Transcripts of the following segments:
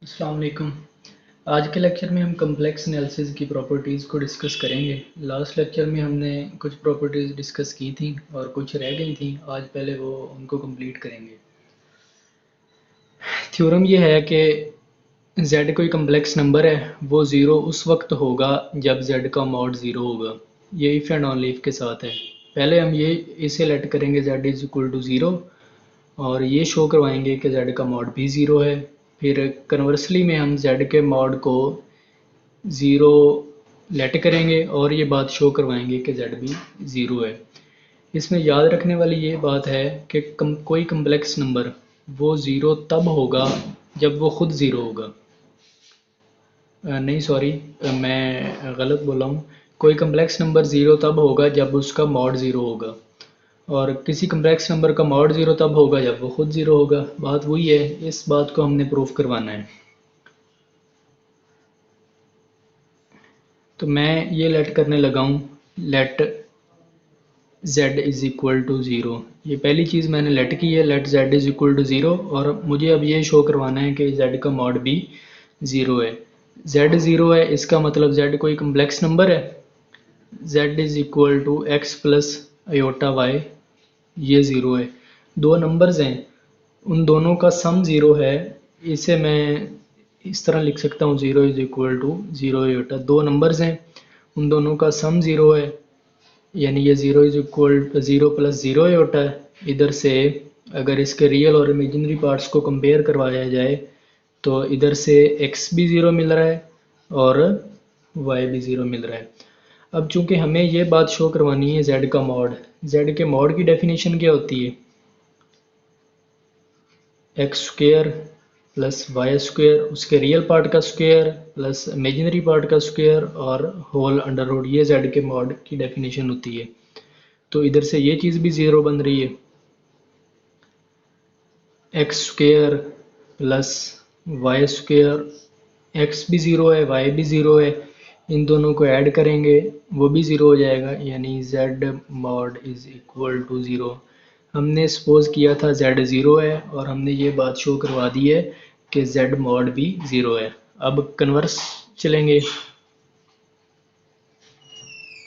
अस्सलाम वालेकुम। आज के लेक्चर में हम कम्प्लेक्स एनालिसिस की प्रॉपर्टीज़ को डिस्कस करेंगे। लास्ट लेक्चर में हमने कुछ प्रॉपर्टीज़ डिस्कस की थी और कुछ रह गई थी। आज पहले वो उनको कंप्लीट करेंगे। थ्योरम ये है कि z कोई कम्प्लेक्स नंबर है, वो ज़ीरो उस वक्त होगा जब z का मॉड ज़ीरो होगा। ये इफ़ एंड ओनली इफ़ के साथ है। पहले हम ये इसे लेट करेंगे z is equal to zero और ये शो करवाएंगे कि z का मॉड भी ज़ीरो है। फिर कन्वर्सली में हम z के मॉड को ज़ीरो लेट करेंगे और ये बात शो करवाएंगे कि z भी ज़ीरो है। इसमें याद रखने वाली ये बात है कि कोई कम्प्लेक्स नंबर वो ज़ीरो तब होगा जब वो ख़ुद ज़ीरो होगा। नहीं सॉरी, मैं गलत बोला हूँ। कोई कम्प्लेक्स नंबर ज़ीरो तब होगा जब उसका मॉड ज़ीरो होगा और किसी कम्प्लेक्स नंबर का मॉड ज़ीरो तब होगा जब वो ख़ुद ज़ीरो होगा। बात वही है, इस बात को हमने प्रूफ करवाना है। तो मैं ये लेट करने लगा हूँ, let z is equal to zero. ये पहली चीज़ मैंने लेट की है, let z is equal to zero. और मुझे अब ये शो करवाना है कि z का मॉड भी ज़ीरो है। z ज़ीरो है, इसका मतलब z कोई कम्प्लेक्स नंबर है। z is equal to X plus iota Y, ये ज़ीरो है। दो नंबर्स हैं, उन दोनों का सम ज़ीरो है। इसे मैं इस तरह लिख सकता हूँ, zero is equal to zero iota. दो नंबर्स हैं, उन दोनों का सम ज़ीरो है, यानी ये zero is equal zero plus zero ही होता है। इधर से अगर इसके रियल और इमेजिनरी पार्ट्स को कंपेयर करवाया जाए तो इधर से x भी ज़ीरो मिल रहा है और y भी ज़ीरो मिल रहा है। अब चूंकि हमें ये बात शो करवानी है z का मॉड, z के मॉड की डेफिनेशन क्या होती है? X square plus Y square, उसके रियल पार्ट का स्क्वेयर प्लस इमेजिनरी पार्ट का स्क्वेयर और होल अंडर रूट, ये z के मॉड की डेफिनेशन होती है। तो इधर से ये चीज़ भी ज़ीरो बन रही है, x square plus Y square, x भी ज़ीरो है वाई भी ज़ीरो है, इन दोनों को ऐड करेंगे वो भी ज़ीरो हो जाएगा, यानी z mod is equal to zero. हमने सपोज किया था z ज़ीरो है और हमने ये बात शो करवा दी है कि z मॉड भी ज़ीरो है। अब कन्वर्स चलेंगे।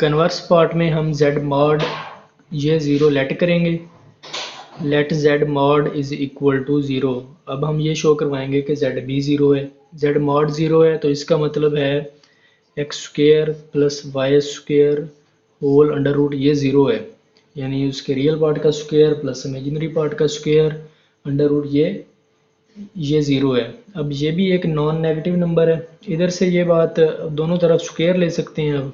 कन्वर्स पार्ट में हम z मॉड ये ज़ीरो लेट करेंगे, let z mod is equal to zero. अब हम ये शो करवाएंगे कि z भी ज़ीरो है। z मॉड ज़ीरो है तो इसका मतलब है x square plus Y square whole under root, ये ज़ीरो है, यानी उसके रियल पार्ट का स्क्वेयर प्लस इमेजिनरी पार्ट का स्क्वेयर अंडर रूट, ये ज़ीरो है। अब ये भी एक नॉन नेगेटिव नंबर है। इधर से ये बात दोनों तरफ स्क्वेयर ले सकते हैं। अब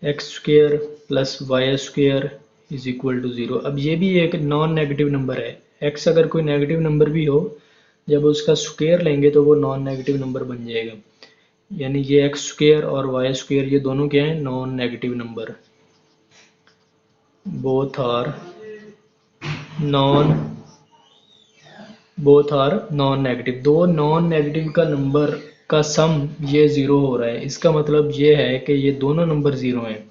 x square plus Y square is equal to zero. अब ये भी एक नॉन नेगेटिव नंबर है। एक्स अगर कोई नेगेटिव नंबर भी हो, जब उसका स्क्वेयर लेंगे तो वो नॉन नेगेटिव नंबर बन जाएगा, यानी ये एक्स स्क्वेयर और वाई स्क्वेयर ये दोनों क्या हैं? Non negative number. Both are non both are non negative. दो नॉन नेगेटिव का नंबर का सम ये ज़ीरो हो रहा है, इसका मतलब ये है कि ये दोनों नंबर ज़ीरो हैं।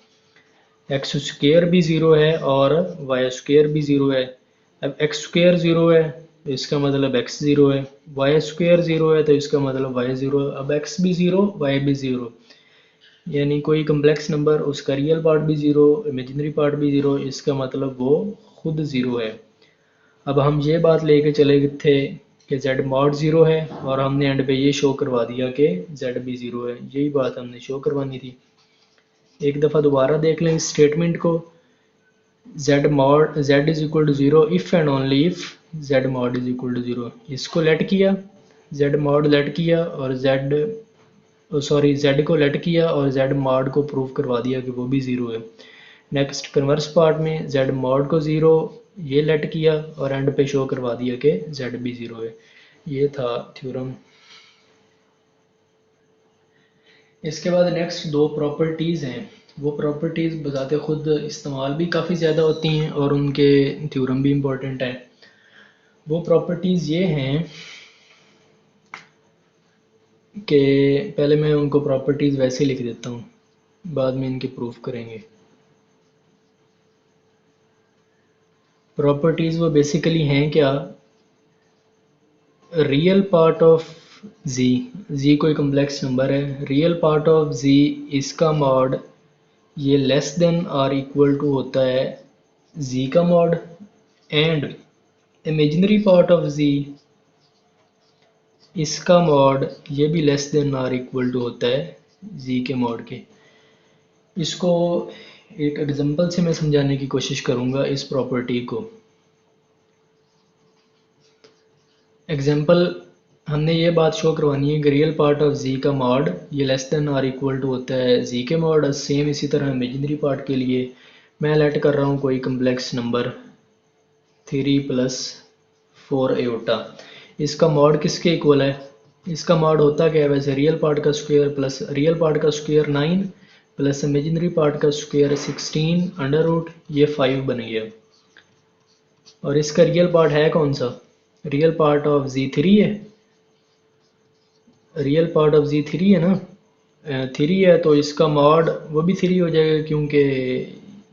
एक्स स्क्वेयर भी ज़ीरो है और वाई स्क्वेयर भी ज़ीरो है। अब एक्स स्क्वेयर ज़ीरो है तो इसका मतलब एक्स ज़ीरो है, वाई स्क्वेयर ज़ीरो है तो इसका मतलब वाई ज़ीरो है। अब एक्स भी ज़ीरो वाई भी ज़ीरो, यानी कोई कम्प्लेक्स नंबर उसका रियल पार्ट भी ज़ीरो इमेजिनरी पार्ट भी ज़ीरो, इसका मतलब वो खुद ज़ीरो है। अब हम ये बात लेके चले थे कि z मॉड ज़ीरो है और हमने एंड पे ये शो करवा दिया कि z भी ज़ीरो है। यही बात हमने शो करवानी थी। एक दफ़ा दोबारा देख लें इस स्टेटमेंट को। z is equal to zero if and only if z mod is equal to zero. इसको लेट किया, z मॉड लेट किया और z को लेट किया और z मॉड को प्रूव करवा दिया कि वो भी ज़ीरो है। नेक्स्ट कन्वर्स पार्ट में z मॉड को ज़ीरो ये लेट किया और एंड पे शो करवा दिया कि z भी ज़ीरो है। ये था थ्योरम। इसके बाद नेक्स्ट दो प्रॉपर्टीज़ हैं, वो प्रॉपर्टीज़ बजाते खुद इस्तेमाल भी काफ़ी ज़्यादा होती हैं और उनके थ्योरम भी इम्पोर्टेंट है। वो प्रॉपर्टीज़ ये हैं कि पहले मैं उनको प्रॉपर्टीज़ वैसे लिख देता हूँ, बाद में इनके प्रूफ करेंगे। प्रॉपर्टीज़ वो बेसिकली हैं क्या? रियल पार्ट ऑफ जी कोई कम्प्लेक्स नंबर है, रियल पार्ट ऑफ जी इसका मॉड ये लेस देन और इक्वल टू होता है जी का mod, and imaginary part of z इसका मॉड ये भी लेस देन और इक्वल टू होता है जी के मॉड के। इसको एक एग्जांपल से मैं समझाने की कोशिश करूंगा इस प्रॉपर्टी को। एग्जांपल, हमने ये बात शो करवानी है कि रियल पार्ट ऑफ जी का मॉड ये लेस देन और इक्वल टू होता है जी के मॉड। सेम इसी तरह इमेजिनरी पार्ट के लिए मैं लेट कर रहा हूँ कोई कम्प्लेक्स नंबर 3 प्लस 4 एओटा। इसका मॉड किसके इक्वल है? इसका मॉड होता क्या है वैसे? रियल पार्ट का स्क्वायर प्लस रियल पार्ट का स्क्वायर 9 प्लस इमेजिनरी पार्ट का स्क्वायर 16 अंडर रूट ये 5 बन गया। और इसका रियल पार्ट है कौन सा? रियल पार्ट ऑफ जी 3 है। रियल पार्ट ऑफ जी 3 है ना, 3 है तो इसका मॉड वो भी 3 हो जाएगा, क्योंकि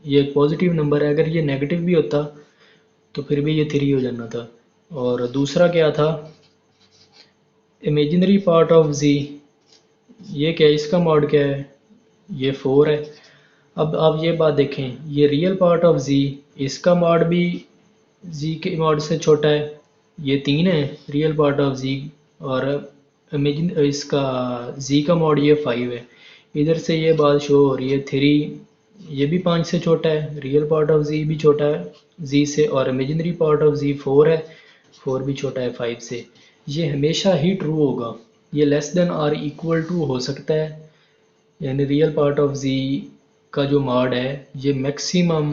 ये एक पॉजिटिव नंबर है। अगर ये नेगेटिव भी होता तो फिर भी ये 3 हो जाना था। और दूसरा क्या था? इमेजिनरी पार्ट ऑफ जी, ये क्या है? इसका मॉड क्या है? ये 4 है। अब आप ये बात देखें, ये रियल पार्ट ऑफ जी इसका मॉड भी जी के मॉड से छोटा है, ये 3 है रियल पार्ट ऑफ जी। और इमेजिन इसका जी का मॉड ये 5 है। इधर से ये बात शो हो रही है 3 ये भी 5 से छोटा है, रियल पार्ट ऑफ जी भी छोटा है जी से, और इमेजिनरी पार्ट ऑफ जी 4 है, 4 भी छोटा है 5 से। ये हमेशा ही ट्रू होगा, ये लेस देन और इक्वल टू हो सकता है, यानी रियल पार्ट ऑफ जी का जो मॉड है ये मैक्सिमम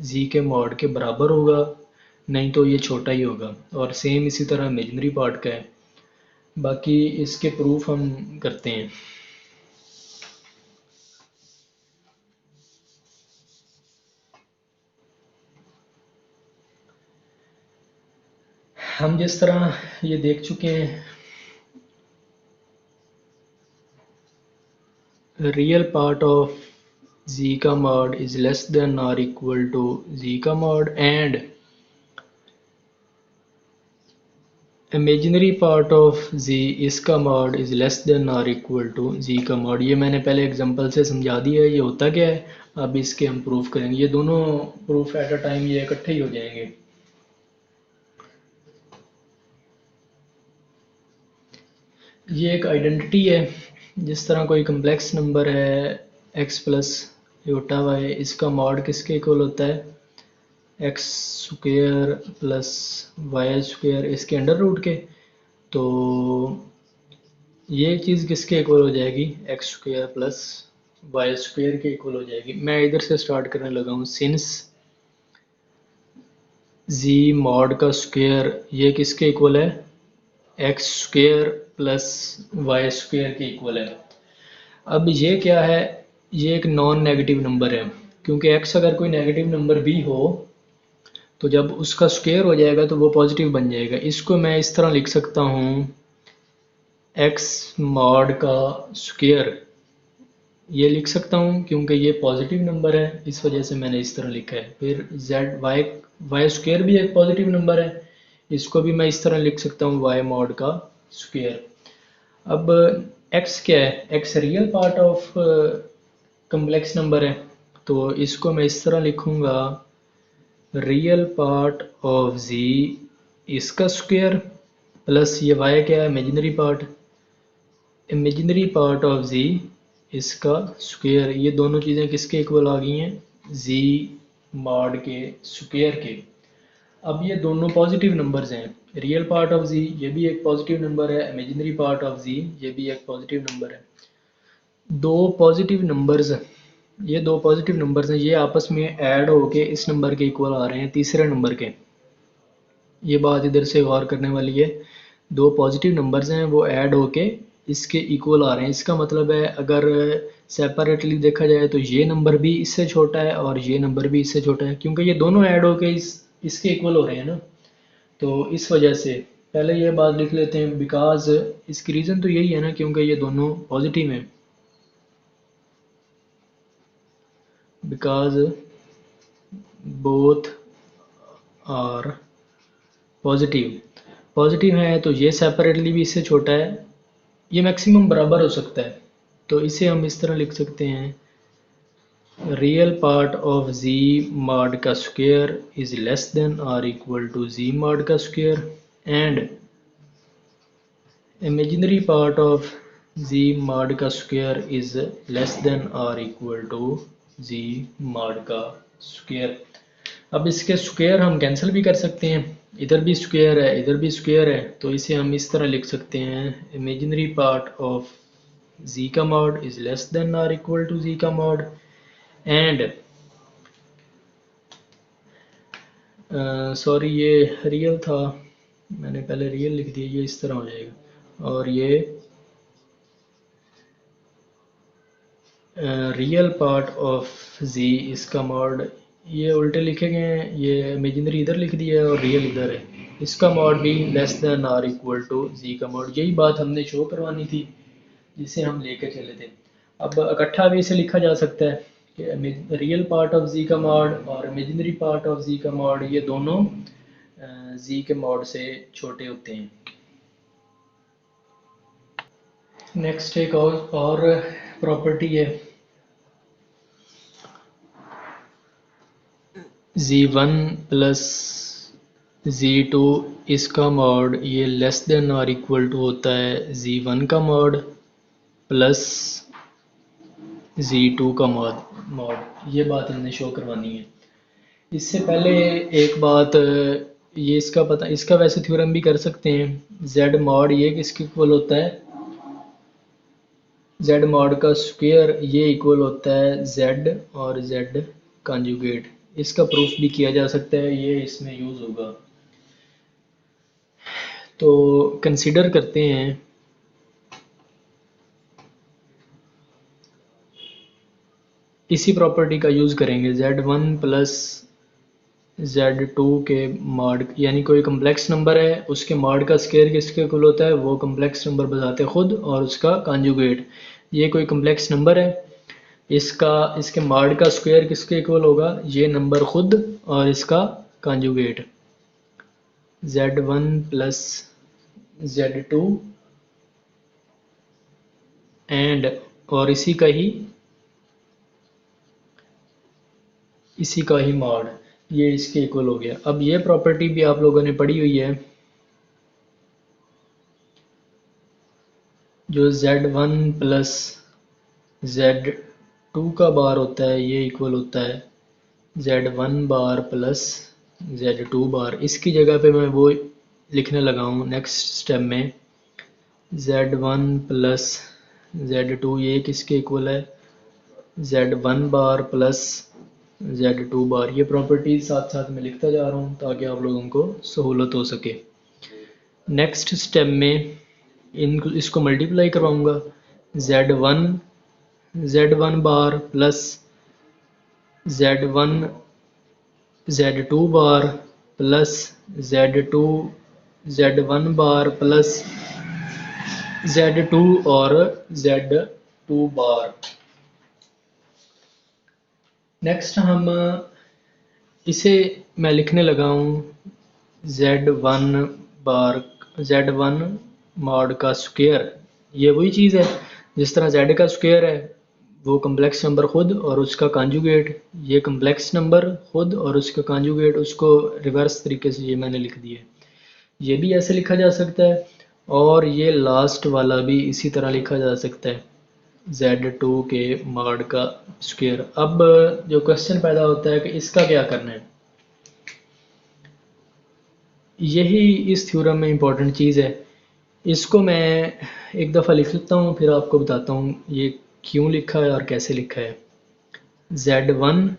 जी के मॉड के बराबर होगा, नहीं तो ये छोटा ही होगा। और सेम इसी तरह इमेजिनरी पार्ट का है। बाकी इसके प्रूफ हम करते हैं। हम जिस तरह ये देख चुके हैं, रियल पार्ट ऑफ जी का मॉड इज लेस देन और इक्वल टू जी का mod, and imaginary part of z इसका मॉड इज लेस देन और इक्वल टू जी का मॉड। ये मैंने पहले एग्जांपल से समझा दिया है ये होता क्या है। अब इसके हम प्रूफ करेंगे, ये दोनों प्रूफ एट अ टाइम ये इकट्ठे ही हो जाएंगे। ये एक आइडेंटिटी है, जिस तरह कोई कम्प्लेक्स नंबर है x प्लस योटा वाई, इसका मॉड किसके इक्वल होता है? X square plus Y square इसके अंडर रूट के। तो ये चीज़ किसके इक्वल हो जाएगी? X square plus Y square के इक्वल हो जाएगी। मैं इधर से स्टार्ट करने लगा हूँ। सिंस जी मॉड का स्क्वेयर ये किसके इक्वल है? X square plus Y square के इक्वल है। अब ये क्या है? ये एक नॉन नेगेटिव नंबर है, क्योंकि x अगर कोई नेगेटिव नंबर भी हो तो जब उसका स्क्वायर हो जाएगा तो वो पॉजिटिव बन जाएगा। इसको मैं इस तरह लिख सकता हूँ, x मॉड का स्क्वायर ये लिख सकता हूँ, क्योंकि ये पॉजिटिव नंबर है इस वजह से मैंने इस तरह लिखा है। फिर z वाई स्क्वायर भी एक पॉजिटिव नंबर है, इसको भी मैं इस तरह लिख सकता हूँ y मॉड का स्क्वायर। अब x क्या है? x real part of complex number है, तो इसको मैं इस तरह लिखूंगा, रियल पार्ट ऑफ z इसका स्क्वायर प्लस ये y क्या है? Imaginary part, imaginary part of z इसका स्क्वायर। ये दोनों चीज़ें किसके इक्वल आ गई हैं? z मॉड के स्क्वायर के। अब ये दोनों पॉजिटिव नंबर्स हैं, रियल पार्ट ऑफ z ये भी एक पॉजिटिव नंबर है, इमेजिनरी पार्ट ऑफ z ये भी एक पॉजिटिव नंबर है। दो पॉजिटिव नंबर्स, ये दो पॉजिटिव नंबर्स हैं, ये आपस में ऐड होके इस नंबर के इक्वल आ रहे हैं, तीसरे नंबर के। ये बात इधर से गौर करने वाली है। दो पॉजिटिव नंबर्स हैं वो ऐड होके इसके इक्वल आ रहे हैं। इसका मतलब है अगर सेपरेटली देखा जाए तो ये नंबर भी इससे छोटा है और ये नंबर भी इससे छोटा है, क्योंकि ये दोनों ऐड होके इसके इक्वल हो रहे हैं ना। तो इस वजह से पहले ये बात लिख लेते हैं, बिकॉज इसकी रीज़न तो यही है ना, क्योंकि ये दोनों पॉजिटिव हैं। Because both are positive, positive है तो ये सेपरेटली भी इससे छोटा है ये मैक्सिमम बराबर हो सकता है, तो इसे हम इस तरह लिख सकते हैं real part of z mod का स्क्वायर इज लेस देन और इक्वल टू z mod का square and imaginary part of z mod का स्क्वायर इज लेस देन और इक्वल टू z mod का स्क्वायर। अब इसके स्क्वायर हम कैंसिल भी कर सकते हैं, इधर भी स्क्वायर है इधर भी स्क्वायर है, तो इसे हम इस तरह लिख सकते हैं इमेजिनरी पार्ट ऑफ z का मॉड इज लेस देन और इक्वल टू z का मॉड एंड सॉरी ये रियल था, मैंने पहले रियल लिख दिया, ये इस तरह हो जाएगा और ये रियल पार्ट ऑफ z इसका मॉड, ये उल्टे लिखे गए हैं, ये इमेजिनरी इधर लिख दिया है और रियल इधर है, इसका मॉड भी लेस देन और इक्वल टू z का मॉड। यही बात हमने शो करवानी थी जिसे हम लेकर चले थे। अब इकट्ठा भी इसे लिखा जा सकता है कि रियल पार्ट ऑफ z का मॉड और इमेजिनरी पार्ट ऑफ z का मॉड ये दोनों z के मॉड से छोटे होते हैं। नेक्स्ट एक और प्रॉपर्टी है z1 प्लस z2 इसका मॉड ये लेस देन और इक्वल टू होता है z1 का मॉड प्लस z2 का मॉड। ये बात हमने शो करवानी है। इससे पहले एक बात, ये इसका वैसे थ्योरम भी कर सकते हैं, z मॉड ये किसके इक्वल होता है, z मॉड का स्क्वायर ये इक्वल होता है z और z कॉन्जुगेट। इसका प्रूफ भी किया जा सकता है, ये इसमें यूज़ होगा। तो कंसीडर करते हैं इसी प्रॉपर्टी का यूज़ करेंगे z1 प्लस z2 के मॉड, यानी कोई कम्प्लेक्स नंबर है उसके मॉड का स्क्वायर किसके इक्वल होता है, वो कम्प्लेक्स नंबर बताते खुद और उसका कॉन्जुगेट। ये कोई कम्प्लेक्स नंबर है, इसके मॉड का स्क्वायर किसके इक्वल होगा, ये नंबर खुद और इसका conjugate z1 plus z2 and और इसी का ही मॉड, ये इसके इक्वल हो गया। अब ये प्रॉपर्टी भी आप लोगों ने पढ़ी हुई है, जो z1 प्लस z2 का बार होता है ये इक्वल होता है z1 बार प्लस z2 बार। इसकी जगह पे मैं वो लिखने लगा हूँ नेक्स्ट स्टेप में z1 प्लस z2 ये किसके इक्वल है, z1 बार प्लस z2 बार। ये प्रॉपर्टी साथ साथ में लिखता जा रहा हूँ ताकि आप लोगों को सहूलत हो सके। नेक्स्ट स्टेप में इसको मल्टीप्लाई करवाऊँगा z1 बार प्लस z2 बार प्लस z1 बार प्लस z2 और z2 बार। नेक्स्ट हम इसे मैं लिखने लगा हूँ z1 मॉड का स्क्वायर। ये वही चीज़ है जिस तरह z का स्क्वायर है वो कम्प्लेक्स नंबर खुद और उसका कॉन्जुगेट, ये कम्प्लेक्स नंबर खुद और उसका कॉन्जुगेट, उसको रिवर्स तरीके से ये मैंने लिख दिया। ये भी ऐसे लिखा जा सकता है और ये लास्ट वाला भी इसी तरह लिखा जा सकता है z2 के मॉड का स्क्वायर। अब जो क्वेश्चन पैदा होता है कि इसका क्या करना है, यही इस थ्योरम में इम्पोर्टेंट चीज़ है। इसको मैं एक दफ़ा लिख लेता हूँ फिर आपको बताता हूँ ये क्यों लिखा है और कैसे लिखा है। z1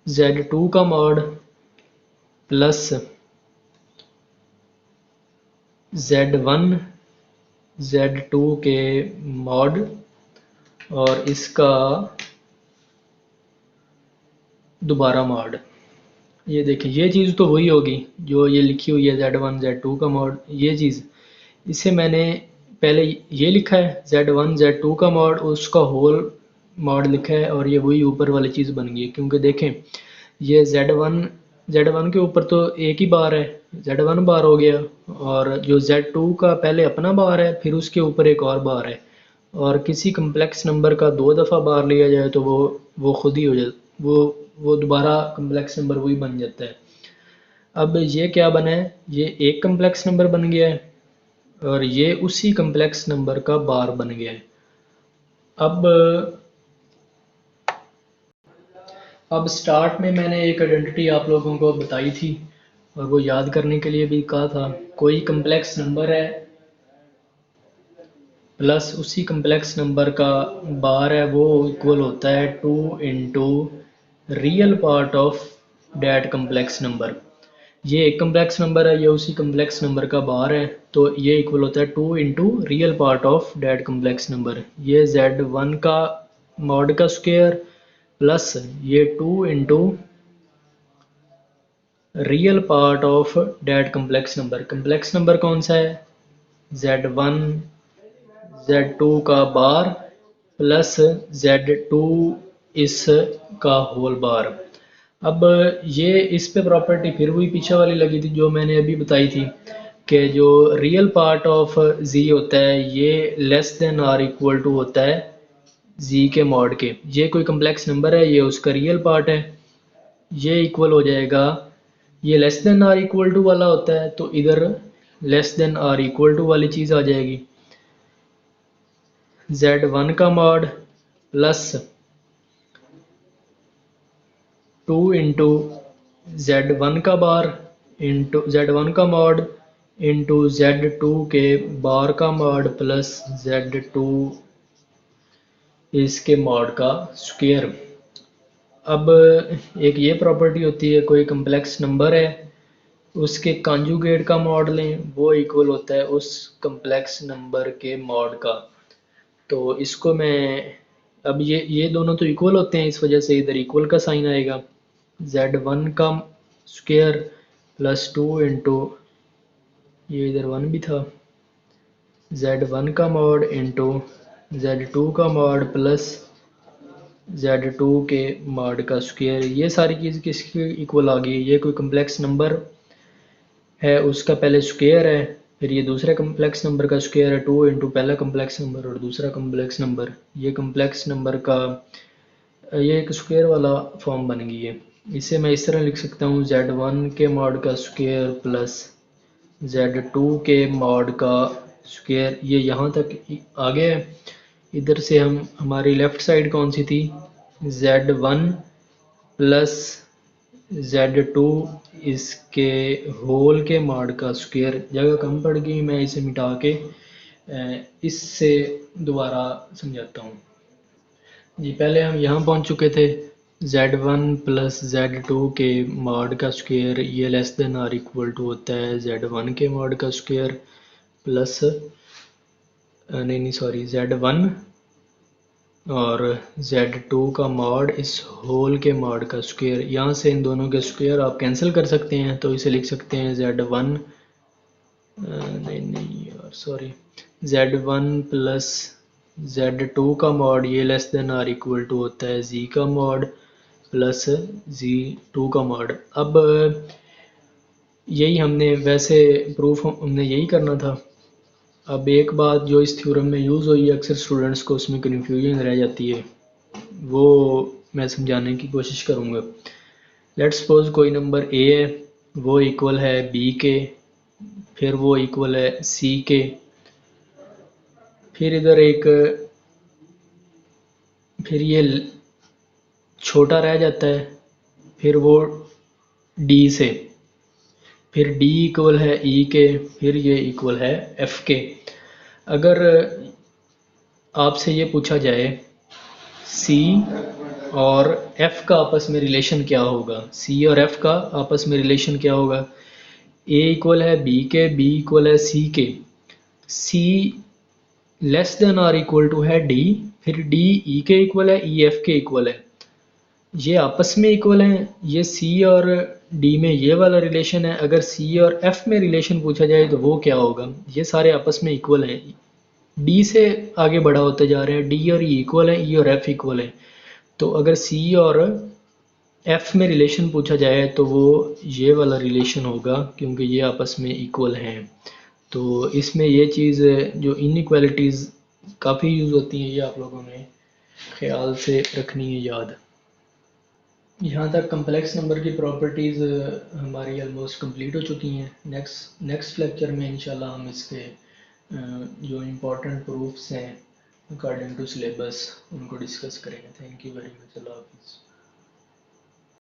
z2 का मॉड प्लस z1 z2 के मॉड और इसका दोबारा मॉड। ये देखिए ये चीज़ तो वही होगी जो ये लिखी हुई है z1 z2 का मॉड, ये चीज़। इसे मैंने पहले ये लिखा है z1 z2 का मॉड, उसका होल मॉड लिखा है और ये वही ऊपर वाली चीज़ बन गई है। क्योंकि देखें ये z1 Z1 के ऊपर तो एक ही बार है, Z1 बार हो गया, और जो Z2 का पहले अपना बार है फिर उसके ऊपर एक और बार है, और किसी कम्प्लेक्स नंबर का 2 दफ़ा बार लिया जाए तो वो खुद ही हो जाए, वो दोबारा कम्प्लेक्स नंबर वही बन जाता है। अब ये क्या बना है, ये एक कम्प्लेक्स नंबर बन गया है और ये उसी कम्प्लेक्स नंबर का बार बन गया है। अब स्टार्ट में मैंने एक आइडेंटिटी आप लोगों को बताई थी और वो याद करने के लिए भी कहा था, कोई कम्प्लेक्स नंबर है प्लस उसी कम्प्लेक्स नंबर का बार है, वो इक्वल होता है 2 into real part of that complex number. ये एक कम्प्लेक्स नंबर है, ये उसी कम्प्लेक्स नंबर का बार है, तो ये इक्वल होता है 2 into real part of that complex number. ये Z1 का मॉड का स्क्वायर प्लस ये 2 into real part of that complex number. Complex number कौन सा है, Z1 Z2 का बार प्लस Z2 इस का होल बार। अब ये इस पे प्रॉपर्टी फिर वही पीछे वाली लगी थी जो मैंने अभी बताई थी कि जो रियल पार्ट ऑफ z होता है ये less than or equal to होता है z के मॉड के। ये कोई कम्प्लेक्स नंबर है, ये उसका रियल पार्ट है, ये इक्वल हो जाएगा, ये less than or equal to वाला होता है तो इधर less than or equal to वाली चीज़ आ जाएगी। Z1 का मॉड प्लस 2 इंटू Z1 का बार इंटू Z1 का मॉड इंटू Z2 के बार का मॉड प्लस Z2 इसके मॉड का स्क्वायर। अब एक ये प्रॉपर्टी होती है, कोई कम्प्लेक्स नंबर है उसके कॉन्जुगेट का मॉड लें, वो इक्वल होता है उस कम्प्लेक्स नंबर के मॉड का। तो इसको मैं अब ये दोनों तो इक्वल होते हैं, इस वजह से इधर इक्वल का साइन आएगा। Z1 का स्क्वायर प्लस 2 इंटू ये इधर 1 भी था, Z1 का मॉड इंटू Z2 का मॉड प्लस Z2 के मॉड का स्क्वायर। ये सारी चीज़ किसकी इक्वल आ गई, ये कोई कम्प्लेक्स नंबर है उसका पहले स्क्वायर है, फिर ये दूसरे कम्प्लेक्स नंबर का स्क्वायर है, 2 इंटू पहला कम्प्लेक्स नंबर और दूसरा कम्प्लेक्स नंबर। ये कम्प्लेक्स नंबर का ये एक स्क्वायर वाला फॉर्म बन गई है। इसे मैं इस तरह लिख सकता हूँ, Z1 के मॉड का स्क्वायर प्लस Z2 के मॉड का स्क्वायर। ये यहाँ तक आ गया है। इधर से हम हमारी लेफ़्ट साइड कौन सी थी, Z1 प्लस Z2 इसके होल के मॉड का स्क्वायर। जगह कम पड़ गई, मैं इसे मिटा के इससे दोबारा समझाता हूँ। जी पहले हम यहाँ पहुँच चुके थे, Z1 प्लस Z2 के मॉड का स्क्वायर ये less than or equal to होता है Z1 के मॉड का स्क्वायर प्लस नहीं सॉरी Z1 और Z2 का मॉड इस होल के मॉड का स्क्वायर। यहाँ से इन दोनों के स्क्वायर आप कैंसिल कर सकते हैं, तो इसे लिख सकते हैं Z1 नहीं यार सॉरी, Z1 प्लस Z2 का मॉड ये less than or equal to होता है Z का मॉड प्लस Z2 का मॉड। अब यही हमने वैसे प्रूफ हमने यही करना था। अब एक बात जो इस थ्योरम में यूज़ हुई है अक्सर स्टूडेंट्स को उसमें कन्फ्यूजन रह जाती है, वो मैं समझाने की कोशिश करूँगा। लेट्स सपोज कोई नंबर A है, वो इक्वल है B के, फिर वो इक्वल है C के, फिर इधर फिर ये छोटा रह जाता है, फिर वो D से, फिर D इक्वल है E के, फिर ये इक्वल है F के। अगर आपसे ये पूछा जाए C और F का आपस में रिलेशन क्या होगा, C और F का आपस में रिलेशन क्या होगा, A इक्वल है B के, B इक्वल है C के, C less than or equal to है D, फिर D E के इक्वल है, E F के इक्वल है, ये आपस में इक्वल हैं। ये C और D में ये वाला रिलेशन है। अगर C और F में रिलेशन पूछा जाए तो वो क्या होगा, ये सारे आपस में इक्वल हैं, D से आगे बड़ा होते जा रहे हैं, D और E इक्वल है, E और F इक्वल है। तो अगर C और एफ़ में रिलेशन पूछा जाए तो वो ये वाला रिलेशन होगा क्योंकि ये आपस में इक्वल हैं। तो इसमें ये चीज़ जो इनइक्वालिटीज़ काफ़ी यूज़ होती हैं, ये आप लोगों ने ख्याल से रखनी है याद। यहाँ तक कम्प्लेक्स नंबर की प्रॉपर्टीज़ हमारी ऑलमोस्ट कंप्लीट हो चुकी हैं। नेक्स्ट लेक्चर में इंशाल्लाह हम इसके जो इम्पोर्टेंट प्रूफ्स हैं अकॉर्डिंग टू सिलेबस उनको डिस्कस करेंगे। Thank you very much. अल्लाह हाफिज़।